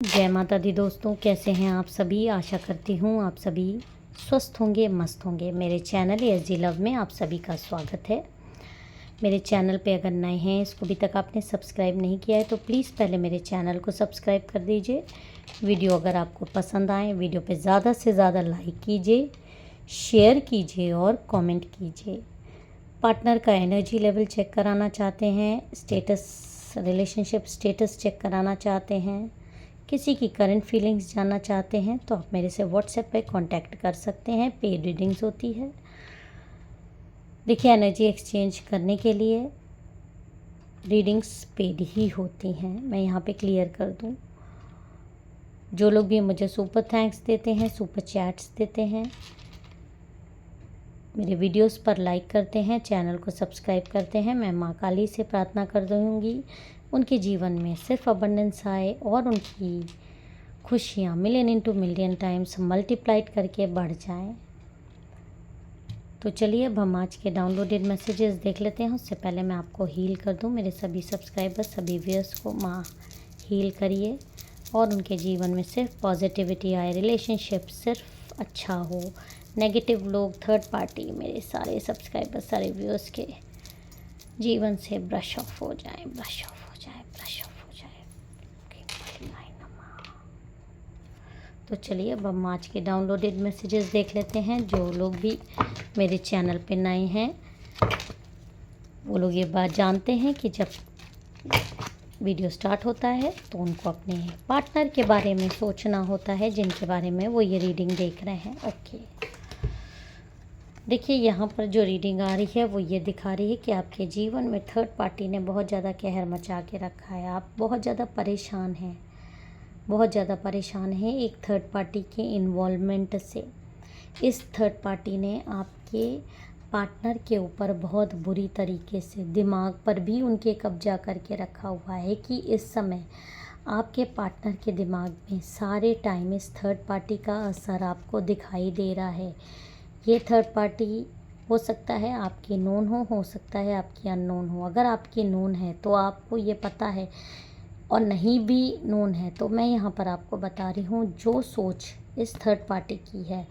जय माता दी दोस्तों, कैसे हैं आप सभी। आशा करती हूँ आप सभी स्वस्थ होंगे, मस्त होंगे। मेरे चैनल एसजी लव में आप सभी का स्वागत है। मेरे चैनल पे अगर नए हैं, इसको अभी तक आपने सब्सक्राइब नहीं किया है तो प्लीज़ पहले मेरे चैनल को सब्सक्राइब कर दीजिए। वीडियो अगर आपको पसंद आए, वीडियो पे ज़्यादा से ज़्यादा लाइक कीजिए, शेयर कीजिए और कमेंट कीजिए। पार्टनर का एनर्जी लेवल चेक कराना चाहते हैं, स्टेटस, रिलेशनशिप स्टेटस चेक कराना चाहते हैं, किसी की करंट फीलिंग्स जानना चाहते हैं तो आप मेरे से व्हाट्सएप पे कांटेक्ट कर सकते हैं। पेड रीडिंग्स होती है। देखिए, एनर्जी एक्सचेंज करने के लिए रीडिंग्स पेड ही होती हैं। मैं यहाँ पे क्लियर कर दूँ, जो लोग भी मुझे सुपर थैंक्स देते हैं, सुपर चैट्स देते हैं, मेरे वीडियोस पर लाइक करते हैं, चैनल को सब्सक्राइब करते हैं, मैं माँ काली से प्रार्थना कर दूँगी उनके जीवन में सिर्फ अबंडेंस आए और उनकी खुशियाँ million into million times multiplied करके बढ़ जाएं। तो चलिए अब हम आज के डाउनलोडेड मैसेजेस देख लेते हैं। उससे पहले मैं आपको हील कर दूं। मेरे सभी सब्सक्राइबर्स, सभी व्यूअर्स को माँ हील करिए और उनके जीवन में सिर्फ पॉजिटिविटी आए, रिलेशनशिप सिर्फ अच्छा हो, नेगेटिव लोग, थर्ड पार्टी, मेरे सारे सब्सक्राइबर्स, सारे व्यूअर्स के जीवन से ब्रश ऑफ हो जाए, ब्रश ऑफ हो जाए, ब्रश ऑफ हो जाए। तो चलिए अब हम आज के डाउनलोडेड मैसेजेस देख लेते हैं। जो लोग भी मेरे चैनल पे नए हैं वो लोग ये बात जानते हैं कि जब वीडियो स्टार्ट होता है तो उनको अपने पार्टनर के बारे में सोचना होता है, जिनके बारे में वो ये रीडिंग देख रहे हैं। ओके, देखिए यहाँ पर जो रीडिंग आ रही है वो ये दिखा रही है कि आपके जीवन में थर्ड पार्टी ने बहुत ज़्यादा कहर मचा के रखा है। आप बहुत ज़्यादा परेशान हैं, बहुत ज़्यादा परेशान हैं एक थर्ड पार्टी के इन्वॉल्वमेंट से। इस थर्ड पार्टी ने आपके पार्टनर के ऊपर बहुत बुरी तरीके से, दिमाग पर भी उनके कब्जा करके रखा हुआ है कि इस समय आपके पार्टनर के दिमाग में सारे टाइम इस थर्ड पार्टी का असर आपको दिखाई दे रहा है। ये थर्ड पार्टी हो सकता है आपकी नोन हो सकता है आपकी अननोन हो। अगर आपकी नोन है तो आपको ये पता है, और नहीं भी नोन है तो मैं यहाँ पर आपको बता रही हूँ, जो सोच इस थर्ड पार्टी की है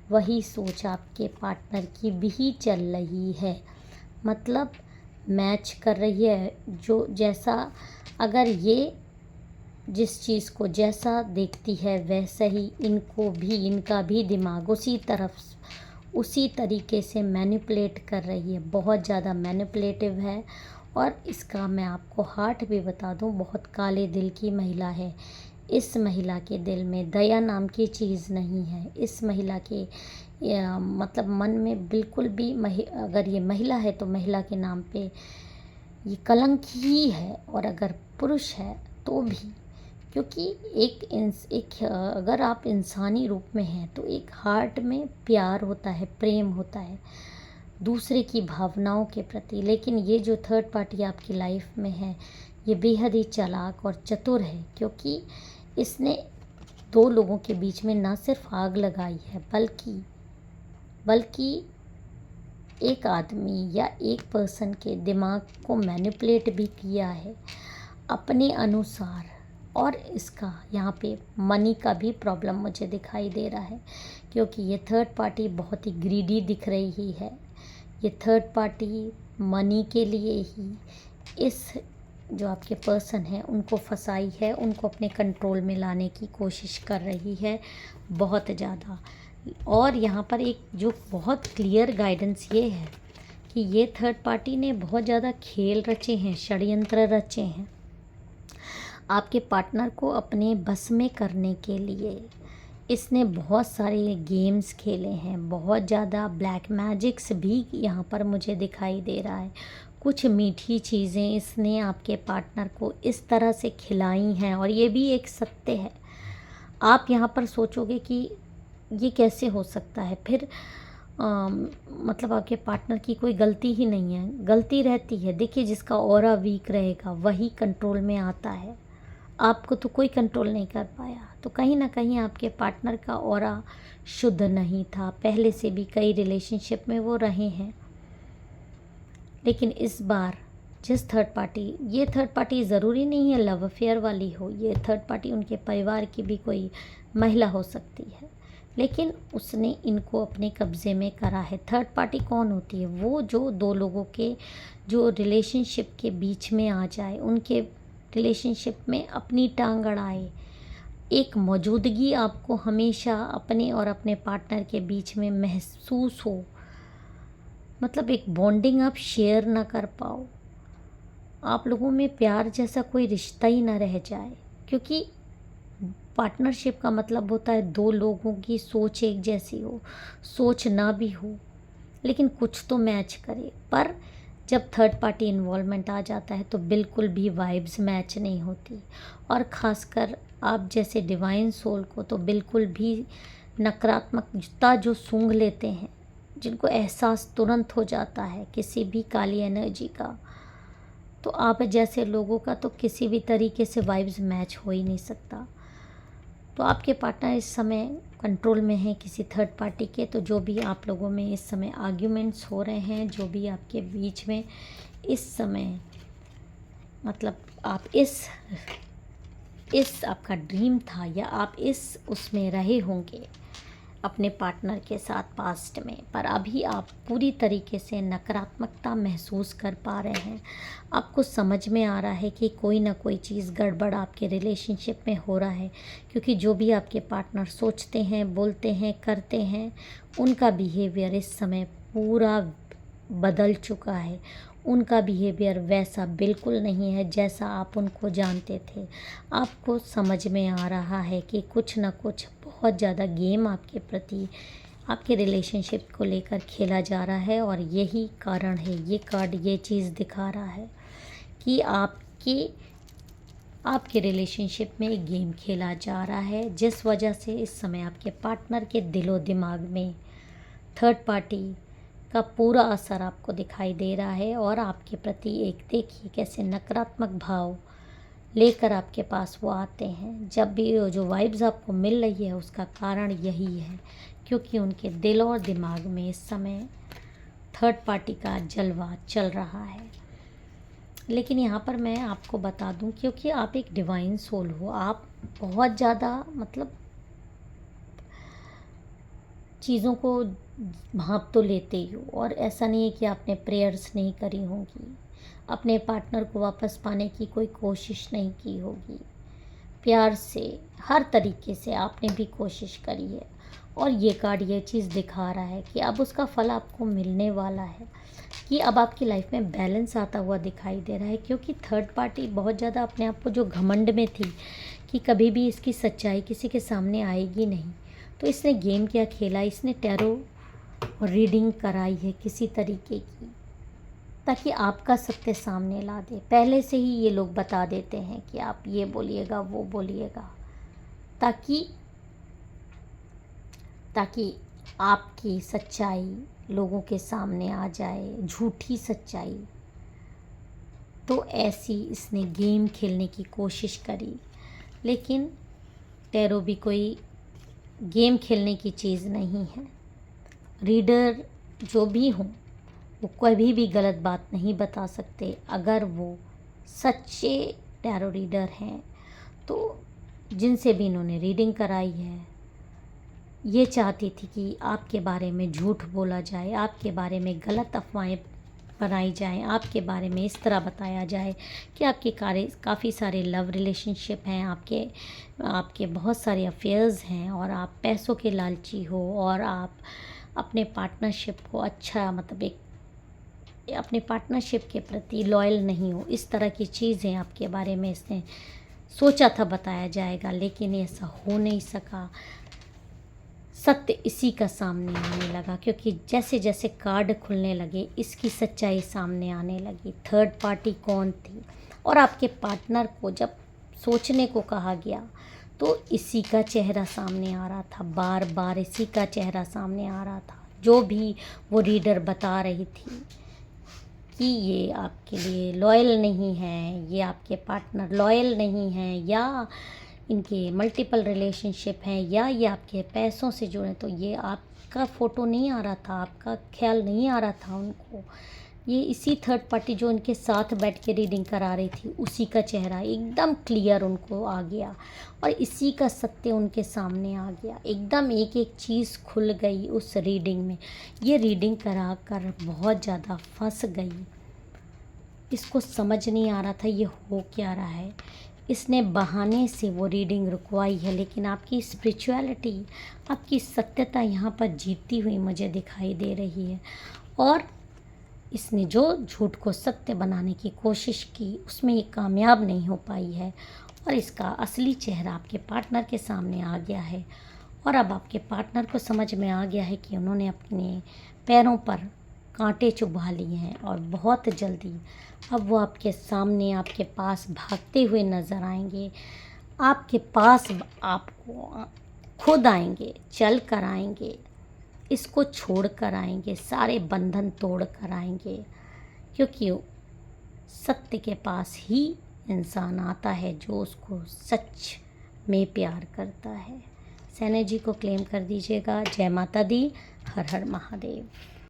वही सोच आपके पार्टनर की भी चल रही है। मतलब मैच कर रही है। जो जैसा, अगर ये जिस चीज़ को जैसा देखती है वैसा ही इनको भी, इनका भी दिमाग उसी तरफ, उसी तरीके से मैनिपुलेट कर रही है। बहुत ज़्यादा मैनिपुलेटिव है। और इसका मैं आपको हार्ट भी बता दूं, बहुत काले दिल की महिला है। इस महिला के दिल में दया नाम की चीज़ नहीं है। इस महिला के मतलब मन में बिल्कुल भी अगर ये महिला है तो महिला के नाम पे ये कलंक ही है, और अगर पुरुष है तो भी, क्योंकि अगर आप इंसानी रूप में हैं तो एक हार्ट में प्यार होता है, प्रेम होता है दूसरे की भावनाओं के प्रति। लेकिन ये जो थर्ड पार्टी आपकी लाइफ में है ये बेहद ही चालाक और चतुर है, क्योंकि इसने दो लोगों के बीच में ना सिर्फ आग लगाई है बल्कि एक आदमी या एक पर्सन के दिमाग को मैनिपुलेट भी किया है अपने अनुसार। और इसका यहाँ पे मनी का भी प्रॉब्लम मुझे दिखाई दे रहा है, क्योंकि ये थर्ड पार्टी बहुत ही ग्रीडी दिख रही है। ये थर्ड पार्टी मनी के लिए ही इस जो आपके पर्सन है उनको फंसाई है, उनको अपने कंट्रोल में लाने की कोशिश कर रही है बहुत ज़्यादा। और यहाँ पर एक जो बहुत क्लियर गाइडेंस ये है कि ये थर्ड पार्टी ने बहुत ज़्यादा खेल रचे हैं, षड्यंत्र रचे हैं आपके पार्टनर को अपने बस में करने के लिए। इसने बहुत सारे गेम्स खेले हैं, बहुत ज़्यादा ब्लैक मैजिक्स भी यहाँ पर मुझे दिखाई दे रहा है। कुछ मीठी चीज़ें इसने आपके पार्टनर को इस तरह से खिलाई हैं, और ये भी एक सत्य है। आप यहाँ पर सोचोगे कि ये कैसे हो सकता है, फिर मतलब आपके पार्टनर की कोई गलती ही नहीं है। गलती रहती है। देखिए, जिसका ऑरा वीक रहेगा वही कंट्रोल में आता है। आपको तो कोई कंट्रोल नहीं कर पाया, तो कहीं ना कहीं आपके पार्टनर का ऑरा शुद्ध नहीं था। पहले से भी कई रिलेशनशिप में वो रहे हैं, लेकिन इस बार जिस थर्ड पार्टी, ये थर्ड पार्टी ज़रूरी नहीं है लव अफेयर वाली हो, ये थर्ड पार्टी उनके परिवार की भी कोई महिला हो सकती है, लेकिन उसने इनको अपने कब्ज़े में करा है। थर्ड पार्टी कौन होती है? वो जो दो लोगों के जो रिलेशनशिप के बीच में आ जाए, उनके रिलेशनशिप में अपनी टांग अड़ाए, एक मौजूदगी आपको हमेशा अपने और अपने पार्टनर के बीच में महसूस हो, मतलब एक बॉन्डिंग आप शेयर ना कर पाओ, आप लोगों में प्यार जैसा कोई रिश्ता ही ना रह जाए। क्योंकि पार्टनरशिप का मतलब होता है दो लोगों की सोच एक जैसी हो, सोच ना भी हो लेकिन कुछ तो मैच करे। पर जब थर्ड पार्टी इन्वॉल्वमेंट आ जाता है तो बिल्कुल भी वाइब्स मैच नहीं होती, और ख़ासकर आप जैसे डिवाइन सोल को तो बिल्कुल भी नकारात्मकता जो सूंघ लेते हैं, जिनको एहसास तुरंत हो जाता है किसी भी काली एनर्जी का, तो आप जैसे लोगों का तो किसी भी तरीके से वाइब्स मैच हो ही नहीं सकता। तो आपके पार्टनर इस समय कंट्रोल में है किसी थर्ड पार्टी के। तो जो भी आप लोगों में इस समय आर्ग्यूमेंट्स हो रहे हैं, जो भी आपके बीच में इस समय, मतलब आप इस आपका ड्रीम था या आप इस उसमें रहे होंगे अपने पार्टनर के साथ पास्ट में, पर अभी आप पूरी तरीके से नकारात्मकता महसूस कर पा रहे हैं। आपको समझ में आ रहा है कि कोई ना कोई चीज़ गड़बड़ आपके रिलेशनशिप में हो रहा है, क्योंकि जो भी आपके पार्टनर सोचते हैं, बोलते हैं, करते हैं, उनका बिहेवियर इस समय पूरा बदल चुका है। उनका बिहेवियर वैसा बिल्कुल नहीं है जैसा आप उनको जानते थे। आपको समझ में आ रहा है कि कुछ ना कुछ बहुत ज़्यादा गेम आपके प्रति, आपके रिलेशनशिप को लेकर खेला जा रहा है, और यही कारण है, ये कार्ड ये चीज़ दिखा रहा है कि आपके रिलेशनशिप में एक गेम खेला जा रहा है, जिस वजह से इस समय आपके पार्टनर के दिलो दिमाग में थर्ड पार्टी का पूरा असर आपको दिखाई दे रहा है। और आपके प्रति एक देखिए कैसे नकारात्मक भाव लेकर आपके पास वो आते हैं। जब भी जो वाइब्स आपको मिल रही है उसका कारण यही है, क्योंकि उनके दिल और दिमाग में इस समय थर्ड पार्टी का जलवा चल रहा है। लेकिन यहाँ पर मैं आपको बता दूं, क्योंकि आप एक डिवाइन सोल हो, आप बहुत ज़्यादा मतलब चीज़ों को भांप तो लेते ही हो, और ऐसा नहीं है कि आपने प्रेयर्स नहीं करी होंगी, अपने पार्टनर को वापस पाने की कोई कोशिश नहीं की होगी, प्यार से हर तरीके से आपने भी कोशिश करी है। और ये कार्ड ये चीज़ दिखा रहा है कि अब उसका फल आपको मिलने वाला है, कि अब आपकी लाइफ में बैलेंस आता हुआ दिखाई दे रहा है। क्योंकि थर्ड पार्टी बहुत ज़्यादा अपने आप को जो घमंड में थी कि कभी भी इसकी सच्चाई किसी के सामने आएगी नहीं, तो इसने गेम क्या खेला, इसने टैरो रीडिंग कराई है किसी तरीके की, ताकि आपका सत्य सामने ला दे। पहले से ही ये लोग बता देते हैं कि आप ये बोलिएगा वो बोलिएगा, ताकि आपकी सच्चाई लोगों के सामने आ जाए, झूठी सच्चाई। तो ऐसी इसने गेम खेलने की कोशिश करी, लेकिन टैरो भी कोई गेम खेलने की चीज़ नहीं है। रीडर जो भी हों वो कभी भी गलत बात नहीं बता सकते। अगर वो सच्चे टैरो रीडर हैं तो जिनसे भी इन्होंने रीडिंग कराई है, ये चाहती थी कि आपके बारे में झूठ बोला जाए, आपके बारे में गलत अफवाहें बनाई जाएं, आपके बारे में इस तरह बताया जाए कि आपके काफ़ी सारे लव रिलेशनशिप हैं, आपके बहुत सारे अफेयर्स हैं, और आप पैसों के लालची हो, और आप अपने पार्टनरशिप को अच्छा मतलब अपने पार्टनरशिप के प्रति लॉयल नहीं हो। इस तरह की चीज़ें आपके बारे में इसने सोचा था बताया जाएगा, लेकिन ऐसा हो नहीं सका। सत्य इसी का सामने आने लगा, क्योंकि जैसे जैसे कार्ड खुलने लगे इसकी सच्चाई सामने आने लगी। थर्ड पार्टी कौन थी, और आपके पार्टनर को जब सोचने को कहा गया तो इसी का चेहरा सामने आ रहा था, बार बार इसी का चेहरा सामने आ रहा था। जो भी वो रीडर बता रही थी कि ये आपके लिए लॉयल नहीं है, ये आपके पार्टनर लॉयल नहीं हैं, या इनके मल्टीपल रिलेशनशिप हैं, या ये आपके पैसों से जुड़े, तो ये आपका फ़ोटो नहीं आ रहा था, आपका ख्याल नहीं आ रहा था उनको। ये इसी थर्ड पार्टी जो उनके साथ बैठ के रीडिंग करा रही थी, उसी का चेहरा एकदम क्लियर उनको आ गया और इसी का सत्य उनके सामने आ गया। एकदम एक एक चीज़ खुल गई उस रीडिंग में। ये रीडिंग करा कर बहुत ज़्यादा फंस गई। इसको समझ नहीं आ रहा था ये हो क्या रहा है। इसने बहाने से वो रीडिंग रुकवाई है, लेकिन आपकी स्पिरिचुअलिटी, आपकी सत्यता यहाँ पर जीतती हुई मुझे दिखाई दे रही है। और इसने जो झूठ को सत्य बनाने की कोशिश की, उसमें ये कामयाब नहीं हो पाई है और इसका असली चेहरा आपके पार्टनर के सामने आ गया है। और अब आपके पार्टनर को समझ में आ गया है कि उन्होंने अपने पैरों पर कांटे चुभा लिए हैं और बहुत जल्दी अब वो आपके सामने, आपके पास भागते हुए नज़र आएंगे। आपके पास आपको खुद आएंगे, चल कर आएंगे, इसको छोड़ कर आएंगे, सारे बंधन तोड़ कर आएंगे, क्योंकि सत्य के पास ही इंसान आता है जो उसको सच में प्यार करता है। इस एनर्जी को क्लेम कर दीजिएगा। जय माता दी, हर हर महादेव।